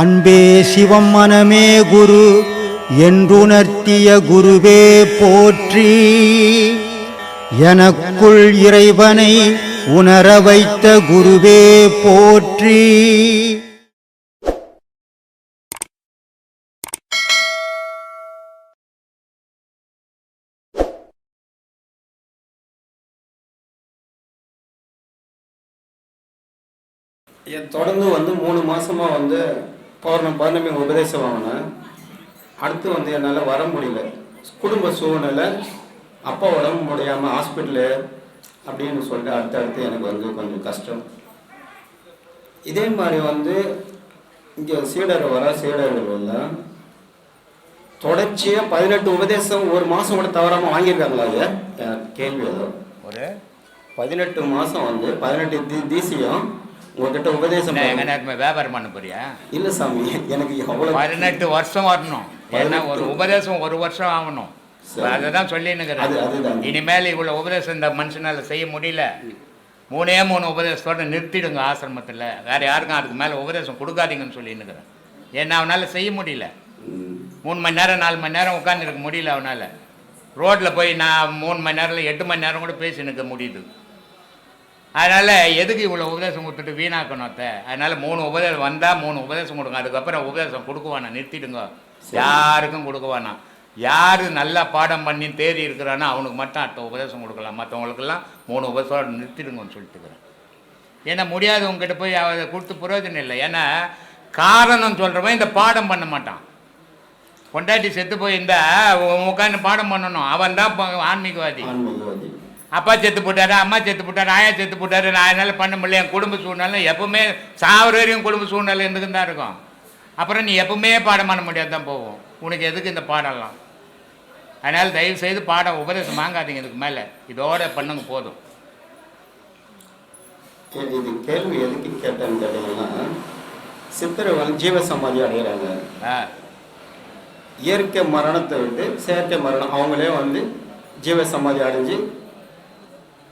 அன்பே சிவம் மனமே குரு என்றுணர்த்திய குருவே போற்றி. எனக்குள் இறைவனை உணர வைத்த குருவே போற்றி. தொடர்ந்து 3 மாதமாக பௌர்ணமி உபதேசம் வாங்கினேன். அடுத்து என்னால் வர முடியல. குடும்ப சூழ்நிலை, அப்பா உடம்பு முடியாமல் ஹாஸ்பிட்டலு அப்படின்னு சொல்லிட்டு அடுத்தடுத்து எனக்கு கொஞ்சம் கஷ்டம். இதே மாதிரி இங்கே சீடர்கள் தொடர்ச்சியாக 18 உபதேசம் ஒரு மாதம் கூட தவறாமல் வாங்கியிருக்காங்களா? அது கேள்வி. ஒரு 18 மாதம் 18 தீசியம் உங்ககிட்ட உபதேசம். வியாபாரம் பண்ண போறியா? இல்லை சாமி, எனக்கு எவ்வளோ 18 வருஷம் வரணும். ஏன்னா ஒரு உபதேசம் 1 வருஷம் ஆகணும். அதுதான் சொல்லினுக்கிறேன். இனிமேல் இவ்வளோ உபதேசம் இந்த மனுஷனால் செய்ய முடியல. 3 உபதேசத்தோட நிறுத்திடுங்க ஆசிரமத்தில். வேறு யாருக்கும் அதுக்கு மேலே உபதேசம் கொடுக்காதீங்கன்னு சொல்லினுக்கிறேன். ஏன்னா அவனால் செய்ய முடியல. 3 மணி நேரம் 4 மணி நேரம் உட்காந்துருக்க முடியல அவனால். ரோட்டில் போய் நான் 3 மணி நேரம் 8 மணி நேரம் கூட பேசி நிற்க முடியுது. அதனால் எதுக்கு இவ்வளோ உபதேசம் கொடுத்துட்டு வீணாக்கணும் அத்தை? அதனால் 3 உபதேசம் வந்தால் 3 உபதேசம் கொடுங்க. அதுக்கப்புறம் உபதேசம் கொடுக்குவானா? நிறுத்திடுங்க. யாருக்கும் கொடுக்குவானா? யார் நல்லா பாடம் பண்ணி தேறி இருக்கிறானோ அவனுக்கு மட்டும் அடுத்த உபதேசம் கொடுக்கலாம். மற்றவங்களுக்கெல்லாம் 3 உபதேசம் நிறுத்திடுங்கன்னு சொல்லிட்டுக்கிறேன். ஏன்னா முடியாதவங்ககிட்ட போய் அதை கொடுத்து பிரயோஜனம் இல்லை. ஏன்னா காரணம் சொல்கிறவன் இந்த பாடம் பண்ண மாட்டான். பொண்டாட்டி செத்து போயிருந்தால் உட்காந்து பாடம் பண்ணணும். அவன் தான் ஆன்மீகவாதி. அப்பா செத்து போட்டாரு, அம்மா செத்து போட்டாரு, ஆயா செத்து போட்டாரு, நான் என்னால் பண்ண முடியல. என் குடும்ப சூழ்நிலை எப்பவுமே சாவர வரையும் குடும்ப சூழ்நிலை இருந்துக்கு தான் இருக்கும். அப்புறம் நீ எப்பவுமே பாடம் பண்ண முடியாது தான் போவோம். உனக்கு எதுக்கு இந்த பாடம்லாம்? அதனால் தயவு செய்து பாடம் உபதேசம் வாங்காதீங்க. இதுக்கு மேலே இதோட பண்ணுங்க போதும். இது கேள்வி எதுக்கு கேட்டேன்னு கேட்டீங்கன்னா, சித்தர்கள் ஜீவ சமாதி அடைகிறாங்க. இயற்கை மரணத்தை விட்டு செயற்கை மரணம் அவங்களே ஜீவ சமாதி அடைஞ்சு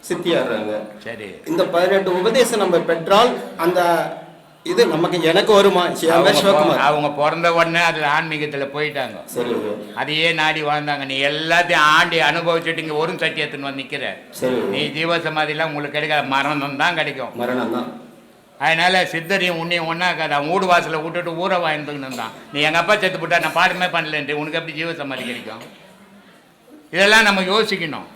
சித்தியாடுறாங்க. சரி, இந்த 18 உபதேசம் நம்ம பெற்றால் அந்த இது நமக்கு எனக்கு வருமா? அவங்க பிறந்த உடனே அதில் ஆன்மீகத்தில் போயிட்டாங்க. சரி, அதையே நாடி வாழ்ந்தாங்க. நீ எல்லாத்தையும் ஆண்டி அனுபவிச்சுட்டு இங்கே ஒரு சட்டி எடுத்துன்னு வந்து நிற்கிற. சரி, நீ ஜீவ சமாதிலாம் உங்களுக்கு கிடைக்காது. மரணம் தான் கிடைக்கும். மரணம் தான். அதனால சித்தரையும் உன்னையும் ஒன்றாக்காது. அவன் வீடு வாசலை விட்டுட்டு ஊரை வாழ்ந்துக்கணும் தான். நீ எங்கள் அப்பா செத்து போட்டா நான் பாடமே பண்ணலன்ட்டு உனக்கு எப்படி ஜீவ சமாதி கிடைக்கும்? இதெல்லாம் நம்ம யோசிக்கணும்.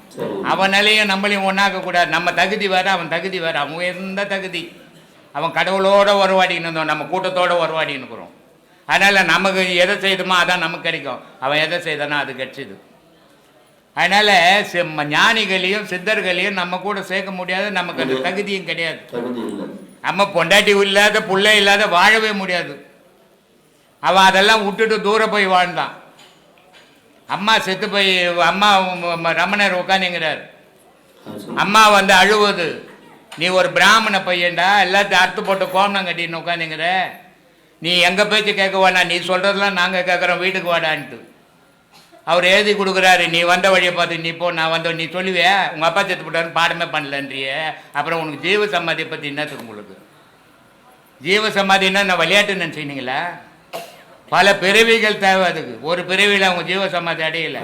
அவன் நிலையும் நம்மளையும் ஒன்றாக்கக்கூடாது. நம்ம தகுதி வேறு, அவன் தகுதி வேறு. அவன் எந்த தகுதி? அவன் கடவுளோட உருவாடின்னு இருந்தோம், நம்ம கூட்டத்தோடு உருவாடின்னு இருக்கிறோம். அதனால் நமக்கு எதை செய்தோமோ அதான் நமக்கு கிடைக்கும். அவன் எதை செய்தானோ அது கிடைச்சிது. அதனால் ஞானிகளையும் சித்தர்களையும் நம்ம கூட சேர்க்க முடியாது. நமக்கு அந்த தகுதியும் கிடையாது. நம்ம பொண்டாட்டி இல்லாத பிள்ளை இல்லாத வாழவே முடியாது. அவன் அதெல்லாம் விட்டுட்டு தூரம் போய் வாழ்ந்தான். அம்மா செத்து போய் அம்மா ரமணர் உட்காந்துங்கிறார். அம்மா அழுவது, நீ ஒரு பிராமண பையன்டா, எல்லாத்தையும் அறுத்து போட்டு கோமணம் கட்டின்னு உட்காந்துங்கிற, நீ எங்கள் பேச்சு கேட்க வேணா, நீ சொல்கிறதெல்லாம் நாங்கள் கேட்குறோம், வீட்டுக்கு வாடான்ட்டு அவர் எழுதி கொடுக்குறாரு. நீ வந்த வழியை பார்த்து நீ போ, நான் நீ சொல்லுவே உங்கள் அப்பா செத்து போட்டாருன்னு பாடமே பண்ணலன்றிய. அப்புறம் உனக்கு ஜீவ சமாதியை பற்றி என்னத்துக்கு? உங்களுக்கு ஜீவ சமாதின்னா நான் விளையாட்டு நினச்சிங்களா? பல பிறவிகள் தேவை அதுக்கு. ஒரு பிறவியில் அவங்க ஜீவ சமாதி அடையலை.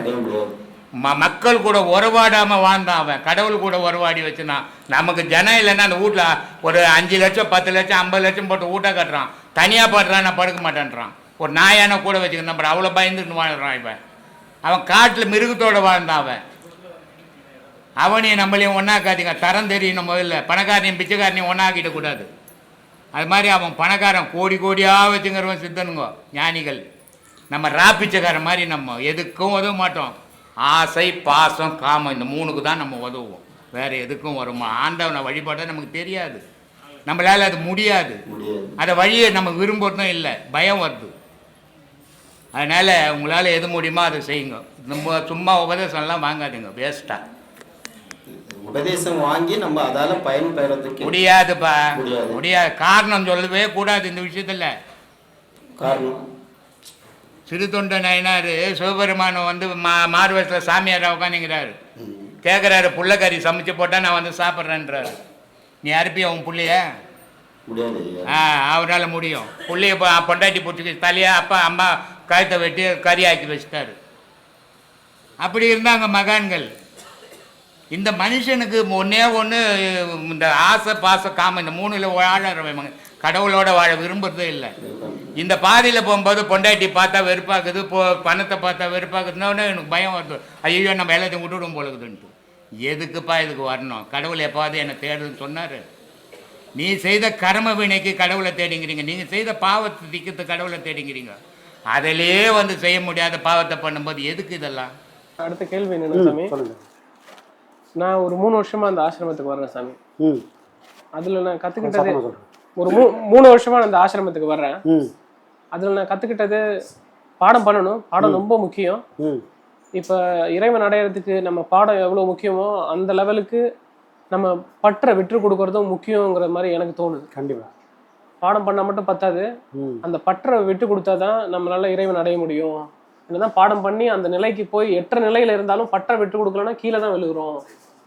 மக்கள் கூட உறவாடாமல் வாழ்ந்தான் அவன். கடவுள் கூட உறவாடி வச்சுனான். நமக்கு ஜனம் இல்லைன்னா அந்த வீட்டில் ஒரு 5 லட்சம் 10 லட்சம் 50 லட்சம் போட்டு வீட்டை கட்டுறான். தனியாக படுறான், நான் படுக்க மாட்டேன்றான். ஒரு நாயான கூட வச்சுக்கணும். நம்ம அவ்வளோ பயந்துட்டு வாழ்கிறான் இவன். அவன் காட்டில் மிருகத்தோடு வாழ்ந்தான் அவன். அவனையும் நம்மளையும் ஒன்றாக்காதீங்க. தரம் தெரியணும். முதல்ல பணக்காரனையும் பிச்சைக்காரனையும் ஒன்றாக்கிட்ட கூடாது. அது மாதிரி அவன் பணக்காரன் கோடி கோடியாக வச்சுங்கிறவன் சித்தனுங்க ஞானிகள். நம்ம ராப்பிச்சக்காரன் மாதிரி நம்ம எதுக்கும் உதவ மாட்டோம். ஆசை, பாசம், காமம், இந்த 3க்கு தான் நம்ம உதவுவோம். வேறு எதுக்கும் வருமா? ஆண்டவனை வழிபாட நமக்கு தெரியாது. நம்மளால் அது முடியாது. அதை வழியை நம்ம விரும்புறதும் இல்லை, பயம் வருது. அதனால் உங்களால் எது முடியுமோ அதை செய்யுங்க. நம்ம சும்மா உபதேசம்லாம் வாங்காதீங்க, வேஸ்ட்டாக. உபதேசம் வாங்கி நம்ம அதால பயன் பெறதுக்கு முடியாதுப்பா, முடியாது. காரணம் சொல்லவே கூடாது இந்த விஷயத்தில். காரணம் சிறு தொண்ட நயினார் சிவபெருமான் மார்வத்தில் சாமியாராக உட்காந்துங்கிறாரு. கேட்குறாரு, புள்ளக்கறி சமைச்சு போட்டால் நான் சாப்பிட்றேன்றாரு. நீ அறுப்பி அவன் புள்ளைய? முடியாது. அவரால் முடியும். பிள்ளைய பொண்டாட்டி பிடிச்சி தலையா அப்பா அம்மா கழுத்தை வெட்டி கறி ஆக்கி வச்சுட்டாரு. அப்படி இருந்தாங்க மகான்கள். இந்த மனுஷனுக்கு ஒன்றே ஒன்று, இந்த ஆசை பாச காமம், இந்த மூணில் வாழ கடவுளோட வாழ விரும்புறதே இல்லை. இந்த பாதையில் போகும்போது பொண்டாட்டி பார்த்தா வெறுப்பாக்குது, பணத்தை பார்த்தா வெறுப்பாக்குதுன்னா எனக்கு பயம் வருது. ஐயோ நம்ம எல்லாத்தையும் விட்டுவிடும் போலக்குதுன்ட்டு. எதுக்குப்பா இதுக்கு வரணும்? கடவுள் எப்பாவது என்னை தேடுன்னு சொன்னார். நீ செய்த கர்ம வினைக்கு கடவுளை தேடிங்கிறீங்க, நீங்கள் செய்த பாவத்தை திக்கிறது கடவுளை தேடிங்கிறீங்க. அதிலே வந்து செய்ய முடியாத பாவத்தை பண்ணும்போது எதுக்கு இதெல்லாம்? அடுத்த கேள்வி என்னென்ன சாமி, நான் ஒரு 3 வருஷமா அந்த ஆசிரமத்துக்கு வர்றேன் சாமி. அதில் நான் கற்றுக்கிட்டது, ஒரு 3 வருஷமா நான் அந்த ஆசிரமத்துக்கு வர்றேன். அதில் நான் கற்றுக்கிட்டது, பாடம் பண்ணணும், பாடம் ரொம்ப முக்கியம். இப்போ இறைவன் அடையிறதுக்கு நம்ம பாடம் எவ்வளோ முக்கியமோ அந்த லெவலுக்கு நம்ம பற்ற விட்டு கொடுக்கறதும் முக்கியங்கிற மாதிரி எனக்கு தோணுது. கண்டிப்பாக பாடம் பண்ணால் மட்டும் பத்தாது, அந்த பற்றை விட்டு கொடுத்தா தான் நம்மளால இறைவன் அடைய முடியும். என்னதான் பாடம் பண்ணி அந்த நிலைக்கு போய் எற்ற நிலையில இருந்தாலும் பற்ற விட்டு கொடுக்கலன்னா கீழே தான் விழுகிறோம்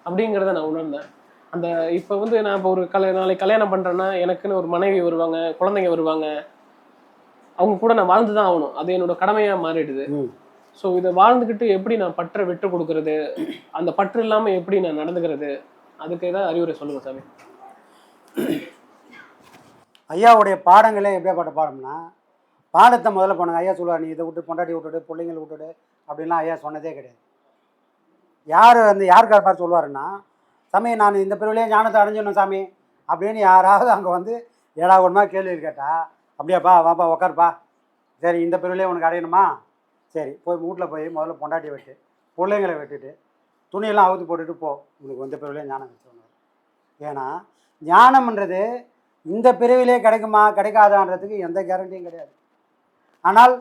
அப்படிங்கிறத நான் உணர்ந்தேன். அந்த இப்போ வந்து நான் இப்போ ஒரு நாளைக்கு கல்யாணம் பண்ணுறேன்னா எனக்குன்னு ஒரு மனைவி வருவாங்க, குழந்தைங்க வருவாங்க, அவங்க கூட நான் வாழ்ந்து தான் ஆகணும். அது என்னோட கடமையாக மாறிடுது. ஸோ இதை வாழ்ந்துக்கிட்டு எப்படி நான் பற்றை விட்டு கொடுக்கறது, அந்த பற்று இல்லாமல் எப்படி நான் நடந்துக்கிறது, அதுக்கு ஏதாவது அறிவுரை சொல்லுங்கள் சாமி. ஐயாவுடைய பாடங்களே எப்படியாப்பட்ட பாடம்னா, பாடத்தை முதல்ல போனாங்க. ஐயா சொல்லுவார், நீ இதை விட்டு பொண்டாட்டி விட்டுடு, பிள்ளைங்களை விட்டுடு அப்படின்லாம் ஐயா சொன்னதே கிடையாது. யாருக்கார் பார்த்து சொல்லுவாருன்னா, சாமி நான் இந்த பிரிவிலே ஞானத்தை அடைஞ்சிடணும் சாமி அப்படின்னு யாராவது அங்கே வந்து ஏடாகுடமாக கேள்வி கேட்டால், அப்படியாப்பா வாப்பா உக்காருப்பா, சரி இந்த பிரிவிலே உனக்கு அடையணுமா, சரி போய் வீட்டில் போய் முதல்ல பொண்டாட்டியை வெட்டு, பிள்ளைங்களை வெட்டுட்டு துணியெல்லாம் அவுத்து போட்டுட்டு போ, உனக்கு இந்த பிரிவிலே ஞானம் வச்சுருவாங்க. ஏன்னா ஞானம்ன்றது இந்த பிரிவிலே கிடைக்குமா கிடைக்காதான்றதுக்கு எந்த கேரண்டியும் கிடையாது. ஆனால்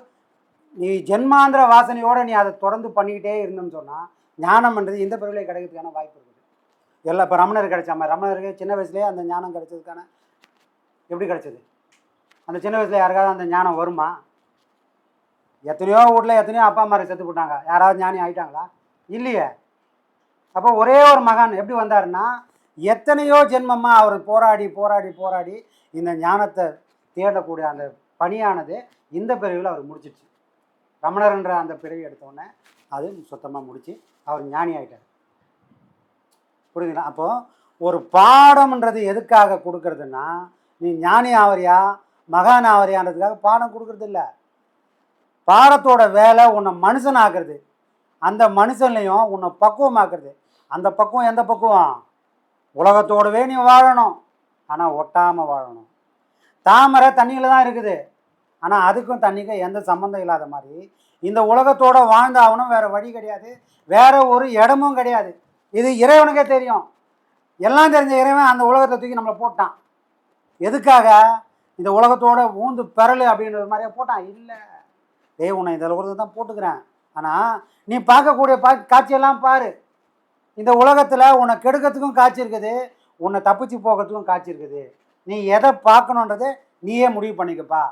நீ ஜென்மாந்திர வாசனையோடு நீ அதை தொடர்ந்து பண்ணிக்கிட்டே இருந்தோம்னு சொன்னால் ஞானம்ன்றது இந்த பிரிவிலே கிடைக்கிறதுக்கான வாய்ப்பு இருக்குது. எல்லாம் இப்போ ரமணர் கிடைச்சாம, ரமணருக்கு சின்ன வயசுலேயே அந்த ஞானம் கிடைச்சதுக்கான எப்படி கிடைச்சது? அந்த சின்ன வயசில் யாருக்காவது அந்த ஞானம் வருமா? எத்தனையோ வீட்டில் எத்தனையோ அப்பா அம்மா செத்து போட்டாங்க, யாராவது ஞானி ஆகிட்டாங்களா? இல்லையே. அப்போ ஒரே ஒரு மகான் எப்படி வந்தாருன்னா, எத்தனையோ ஜென்மமாக அவர் போராடி போராடி போராடி இந்த ஞானத்தை தேடக்கூடிய அந்த பணியானது இந்த பிறவியில் அவர் முடிச்சிடுச்சு. ரமணர்ன்ற அந்த பிறவி எடுத்தோடனே அது சுத்தமாக முடித்து அவர் ஞானி ஆகிட்டார். புரியுதுங்களா? அப்போது ஒரு பாடம்ன்றது எதுக்காக கொடுக்கறதுன்னா, நீ ஞானி ஆவறியா மகான் ஆவறியான்றதுக்காக பாடம் கொடுக்கறது இல்லை. பாடத்தோட வேலை உன்னை மனுஷன் ஆக்குறது, அந்த மனுஷன்லையும் உன்னை பக்குவமாக்குறது. அந்த பக்குவம் எந்த பக்குவம்? உலகத்தோடவே நீ வாழணும், ஆனால் ஒட்டாமல் வாழணும். தாமரை தண்ணியில் தான் இருக்குது, ஆனால் அதுக்கும் தண்ணிக்கும் எந்த சம்மந்தம் இல்லாத மாதிரி இந்த உலகத்தோடு வாழ்ந்தாகணும், வேறு வழி கிடையாது, வேறு ஒரு இடமும் கிடையாது. இது இறைவனுக்கே தெரியும். எல்லாம் தெரிஞ்ச இறைவன் அந்த உலகத்தை தூக்கி நம்மளை போட்டான். எதுக்காக? இந்த உலகத்தோட ஊந்து பெறலு அப்படின்ற மாதிரியே போட்டான். இல்லை, உன்னை இந்த உலகத்தை தான் போட்டுக்கிறேன், ஆனால் நீ பார்க்கக்கூடிய காட்சியெல்லாம் பாரு. இந்த உலகத்தில் உன்னை கெடுக்கிறதுக்கும் காட்சி இருக்குது, உன்னை தப்பிச்சு போகிறதுக்கும் காட்சி இருக்குது. நீ எதை பார்க்கணுன்றதை நீயே முடிவு பண்ணிக்கப்பா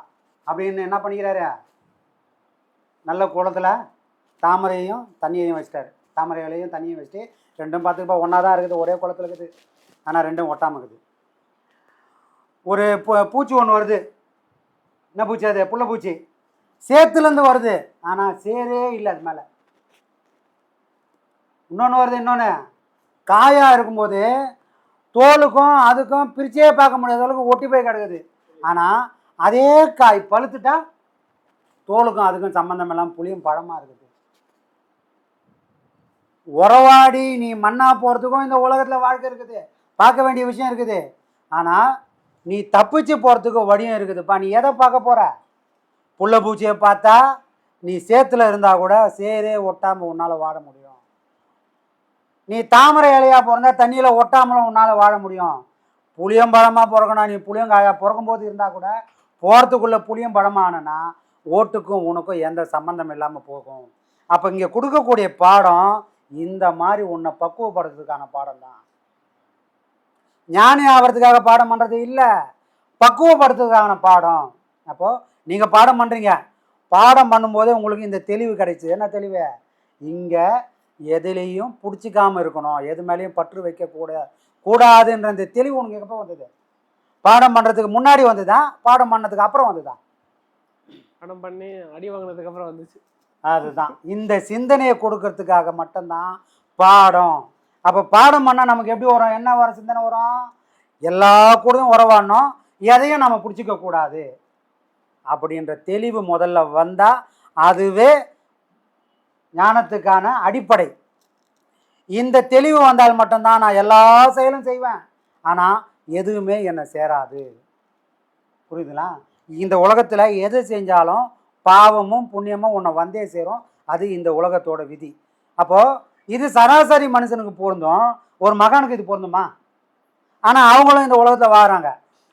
அப்படின்னு என்ன பண்ணிக்கிறாரு? நல்ல குளத்தில் தாமரையும் தண்ணியையும் வச்சிட்டாரு. தாமரை இலையும் தண்ணியும் வச்சுட்டு ரெண்டும் பார்த்துக்கப்பா ஒன்றா தான் இருக்குது, ஒரே குளத்தில் இருக்குது, ஆனால் ரெண்டும் ஒட்டாமல் இருக்குது. ஒரு பூச்சி ஒன்று வருது. என்ன பூச்சி அது? புள்ள பூச்சி. சேத்துலேருந்து வருது, ஆனால் சேரே இல்லை அது மேலே. இன்னொன்று வருது, இன்னொன்று காயாக இருக்கும்போது தோலுக்கும் அதுக்கும் பிரிச்சே பார்க்க முடியாத அளவுக்கு ஒட்டி போய் கிடக்குது. ஆனால் அதே காய் பழுத்துட்டா தோலுக்கும் அதுக்கும் சம்மந்தம் எல்லாம் புளியும் பழமாக இருக்குது. உறவாடி நீ மண்ணா போகிறதுக்கும் இந்த உலகத்தில் வாழ்க்கை இருக்குது, பார்க்க வேண்டிய விஷயம் இருக்குது. ஆனால் நீ தப்பிச்சு போகிறதுக்கு வழியும் இருக்குதுப்பா. நீ எதை பார்க்க போகிற? புள்ள பூச்சியை பார்த்தா நீ சேத்துல இருந்தால் கூட சேரே ஒட்டாமல் உன்னால் வாழ முடியும். நீ தாமரை இலையாக பிறந்தா தண்ணியில் ஒட்டாமலும் உன்னால் வாழ முடியும். புளியம்பழமாக பிறக்கணும், நீ புளியங்காயாக பிறக்கும்போது இருந்தால் கூட போகிறதுக்குள்ளே புளியம்பழமானா ஓட்டுக்கும் உனக்கும் எந்த சம்மந்தம் இல்லாமல் போகும். அப்போ இங்கே கொடுக்கக்கூடிய பாடம் இந்த மாதிரி உன்னை பக்குவப்படுறதுக்கான பாடம் தான். ஞானி ஆகிறதுக்காக பாடம் பண்ணுறது இல்லை, பக்குவப்படுத்துறதுக்கான பாடம். அப்போது நீங்கள் பாடம் பண்ணுறீங்க, பாடம் பண்ணும்போது உங்களுக்கு இந்த தெளிவு கிடைச்சிது. என்ன தெளிவு? இங்கே எதுலேயும் பிடிச்சிக்காமல் இருக்கணும், எது மேலேயும் பற்று வைக்கக்கூடாதுன்ற இந்த தெளிவு உனக்கு எப்போ வந்தது? பாடம் பண்ணுறதுக்கு முன்னாடி வந்துதான், பாடம் பண்ணதுக்கு அப்புறம் வந்துதான்? படம் பண்ணி அடி வாங்கினதுக்கு அப்புறம் வந்துச்சு. அதுதான் இந்த சிந்தனையை கொடுக்கறதுக்காக மட்டும்தான் பாடம். அப்போ பாடம் பண்ணால் நமக்கு எப்படி வரும், என்ன வரும், சிந்தனை வரும்? எல்லா கூடயும் உறவாடணும், எதையும் நம்ம பிடிச்சிக்க கூடாது அப்படின்ற தெளிவு முதல்ல வந்தால் அதுவே ஞானத்துக்கான அடிப்படை. இந்த தெளிவு வந்தால் மட்டும்தான் நான் எல்லா செயலும் செய்வேன், ஆனால் எதுவுமே என்னை சேராது. புரியுதுங்களா? இந்த உலகத்தில் எது செஞ்சாலும் பாவமும் புண்ணியமும் உன்னை வந்தே சேரும். அது இந்த உலகத்தோட விதி. அப்போது இது சராசரி மனுஷனுக்கு பொருந்தும், ஒரு மகானுக்கு இது பொருந்துமா? ஆனால் அவங்களும் இந்த உலகத்தில் வாழறாங்க,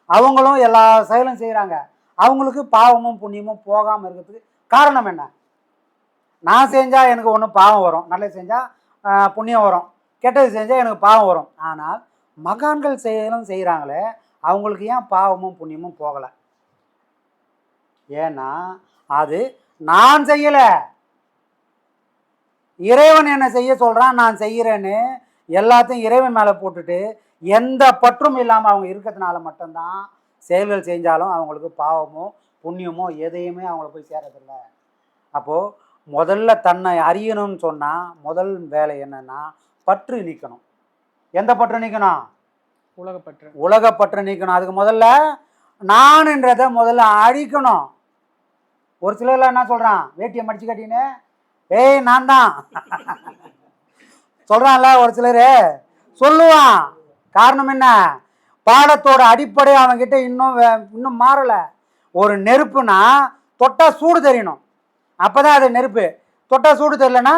அவங்களும் எல்லா செயலும் செய்கிறாங்க. அவங்களுக்கு பாவமும் புண்ணியமும் போகாமல் இருக்கிறதுக்கு காரணம் என்ன? நான் செஞ்சால் எனக்கு ஒன்றும் பாவம் வரும், நல்லது செஞ்சால் புண்ணியம் வரும், கெட்டது செஞ்சால் எனக்கு பாவம் வரும். ஆனால் மகான்கள் செயலும் செய்கிறாங்களே, அவங்களுக்கு ஏன் பாவமும் புண்ணியமும் போகலை? ஏன்னா அது நான் செய்யலை, இறைவன் என்ன செய்ய சொல்கிறான், நான் செய்கிறேன்னு எல்லாத்தையும் இறைவன் மேலே போட்டுட்டு எந்த பற்றும் இல்லாமல் அவங்க இருக்கிறதுனால மட்டும்தான் செயல்கள் செஞ்சாலும் அவங்களுக்கு பாவமோ புண்ணியமோ எதையுமே அவங்கள போய் சேரதில்லை. அப்போது முதல்ல தன்னை அறியணும்னு சொன்னால் முதல் வேலை என்னென்னா பற்று நீக்கணும். எந்த பற்று நீக்கணும்? உலகப்பற்று. உலகப்பற்று நீக்கணும். அதுக்கு முதல்ல நான்ன்றதை முதல்ல அழிக்கணும். ஒரு சிலர்லாம் என்ன சொல்கிறான், வேட்டியை மடிச்சு கட்டின்னு ஏய் நான் தான் சொல்கிறான்ல, ஒரு சிலர் சொல்லுவான். காரணம் என்ன? பாடத்தோட அடிப்படை அவன்கிட்ட இன்னும் மாறலை. ஒரு நெருப்புனா தொட்டால் சூடு தெரியணும், அப்போ தான் அது நெருப்பு. தொட்டால் சூடு தெரியலனா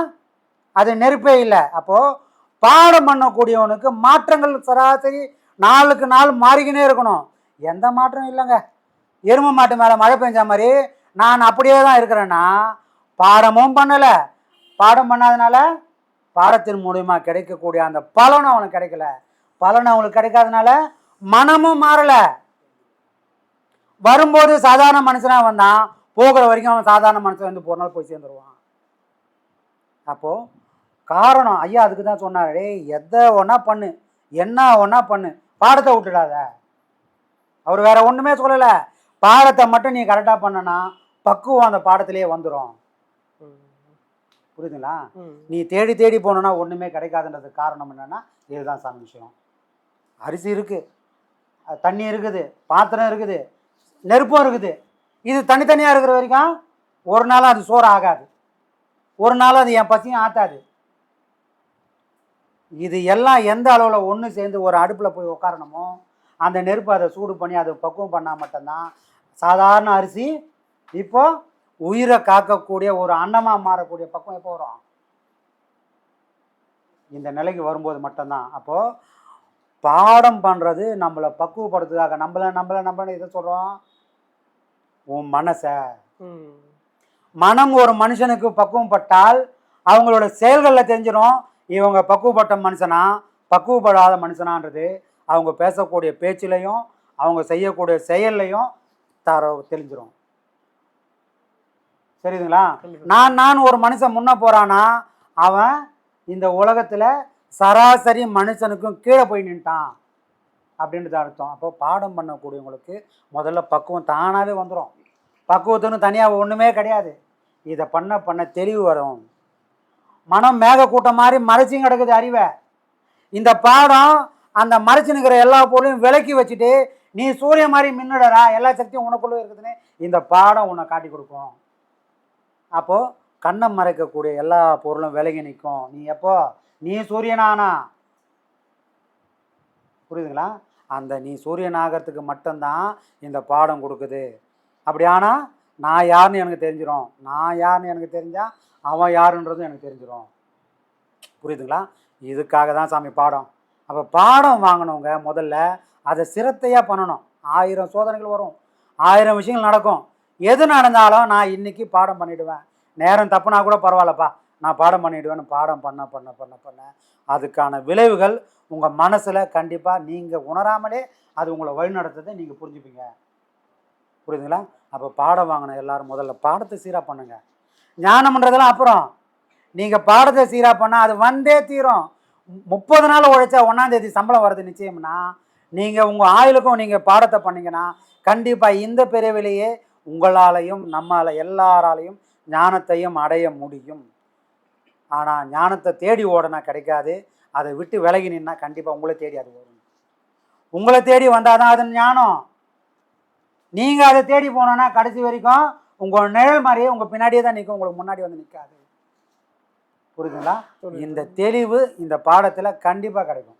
அது நெருப்பே இல்லை. அப்போது பாடம் பண்ணக்கூடியவனுக்கு மாற்றங்கள் சராசரி நாளுக்கு நாள் மாறிக்கினே இருக்கணும். எந்த மாற்றம் இல்லைங்க. எருமை மாட்டு மேலே மழை பெஞ்ச மாதிரி நான் அப்படியே தான் இருக்கிறேன்னா பாடமும் பண்ணலை. பாடம் பண்ணாதனால பாடத்தின் மூலிமா கிடைக்கக்கூடிய அந்த பலனும் அவனுக்கு கிடைக்கல. பலன் அவனுக்கு கிடைக்காதனால மனமும் மாறலை. வரும்போது சாதாரண மனுஷனாக வந்தான், போகிற வரைக்கும் அவன் சாதாரண மனுஷன் வந்து போகிற நாள் போய் சேர்ந்துருவான். அப்போது காரணம் ஐயா அதுக்கு தான் சொன்னார், டேய் எதை ஒன்றா பண்ணு, என்ன ஒன்றா பண்ணு, பாடத்தை விட்டுடாத. அவர் வேற ஒன்றுமே சொல்லலை, பாடத்தை மட்டும் நீ கரெக்டாக பண்ணனா பக்குவம் அந்த பாடத்திலேயே வந்துடும். புரியுதுங்களா? நீ தேடி தேடி போனோன்னா ஒன்றுமே கிடைக்காதுன்றதுக்கு காரணம் என்னென்னா இதுதான் சாமி விஷயம். அரிசி இருக்குது, தண்ணி இருக்குது, பாத்திரம் இருக்குது, நெருப்பும் இருக்குது. இது தனித்தனியாக இருக்கிற வரைக்கும் ஒரு நாளும் அது சோறு ஆகாது, ஒரு நாளும் அது என் பசியும் ஆற்றாது. இது எல்லாம் எந்த அளவில் ஒன்று சேர்ந்து ஒரு அடுப்பில் போய் உட்காரணுமோ அந்த நெருப்பு அதை சூடு பண்ணி அதை பக்குவம் பண்ணால் மட்டும்தான் சாதாரண அரிசி இப்போ உயிரை காக்கக்கூடிய ஒரு அன்னமாக மாறக்கூடிய பக்குவம் எப்போ வரும்? இந்த நிலைக்கு வரும்போது மட்டும்தான். அப்போது பாடம் பண்ணுறது நம்மளை பக்குவப்படுத்துறதுக்காக. நம்மள இதை சொல்கிறோம், உன் மனசை. மனம் ஒரு மனுஷனுக்கு பக்குவம் பட்டால் அவங்களோட செயல்களில் தெரிஞ்சிடும் இவங்க பக்குவப்பட்ட மனுஷனா பக்குவப்படாத மனுஷனான்றது. அவங்க பேசக்கூடிய பேச்சிலையும் அவங்க செய்யக்கூடிய செயல்லையும் தெரிஞ்சிடும். சரிதுங்களா? நான் ஒரு மனுஷன் முன்ன போகிறான்னா அவன் இந்த உலகத்தில் சராசரி மனுஷனுக்கும் கீழே போய் நின்ட்டான் அப்படின்றது அர்த்தம். அப்போ பாடம் பண்ணக்கூடியவங்களுக்கு முதல்ல பக்குவம் தானாகவே வந்துடும். பக்குவத்துன்னு தனியாக ஒன்றுமே கிடையாது. இதை பண்ண தெளிவு வரும். மனம் மேக கூட்டம் மாதிரி மறைச்சியும் கிடக்குது அறிவை. இந்த பாடம் அந்த மறைச்சினுக்கிற எல்லா பொருளையும் விலக்கி வச்சுட்டு நீ சூரிய மாதிரி மின்னுடறா, எல்லா சக்தியும் உனக்குள்ளே இருக்குதுன்னு இந்த பாடம் உன்னை காட்டி கொடுக்கும். அப்போது கண்ணை மறைக்கக்கூடிய எல்லா பொருளும் விலகி நிற்கும். நீ எப்போ நீ சூரியனானா, புரியுதுங்களா? அந்த நீ சூரியன் ஆகிறதுக்கு மட்டும்தான் இந்த பாடம் கொடுக்குது. அப்படி ஆனால் நான் யாருன்னு எனக்கு தெரிஞ்சிடும். நான் யாருன்னு எனக்கு தெரிஞ்சால் அவன் யாருன்றதும் எனக்கு தெரிஞ்சிடும். புரியுதுங்களா? இதுக்காக தான் சாமி பாடம். அப்போ பாடம் வாங்கினவங்க முதல்ல அதை சிரத்தையாக பண்ணணும். 1000 சோதனைகள் வரும், 1000 விஷயங்கள் நடக்கும். எது நடந்தாலும் நான் இன்றைக்கி பாடம் பண்ணிவிடுவேன், நேரம் தப்புனா கூட பரவாயில்லப்பா நான் பாடம் பண்ணிவிடுவேன்னு பாடம் பண்ண அதுக்கான விளைவுகள் உங்கள் மனசில் கண்டிப்பாக நீங்கள் உணராமலே அது உங்களை வழிநடத்துறதை நீங்கள் புரிஞ்சுப்பீங்க. புரியுதுங்களா? அப்போ பாடம் வாங்கின எல்லோரும் முதல்ல பாடத்தை சீராக பண்ணுங்கள். ஞானம்ன்றதெல்லாம் அப்புறம். நீங்கள் பாடத்தை சீராக பண்ணால் அது வந்தே தீரும். 30 நாள் உழைச்சா 1ஆம் தேதி சம்பளம் வருது நிச்சயம்னா நீங்கள் உங்கள் ஆயுளுக்கும் நீங்கள் பாடத்தை பண்ணீங்கன்னா கண்டிப்பாக இந்த பிறவிலேயே உங்களாலையும் எல்லாராலையும் ஞானத்தையும் அடைய முடியும். ஆனால் ஞானத்தை தேடி ஓடனா கிடைக்காது. அதை விட்டு விலகி நின்னா கண்டிப்பாக உங்களை தேடி அது வரும். உங்களை தேடி வந்தால் தான் அது ஞானம். நீங்கள் அதை தேடி போனோன்னா கடைசி வரைக்கும் உங்கள் நிழல் மாதிரியே உங்கள் பின்னாடியே தான் நிற்கும், உங்களுக்கு முன்னாடி வந்து நிற்காது. புரியுதுங்களா? இந்த தெளிவு இந்த பாடத்தில் கண்டிப்பாக கிடைக்கும்.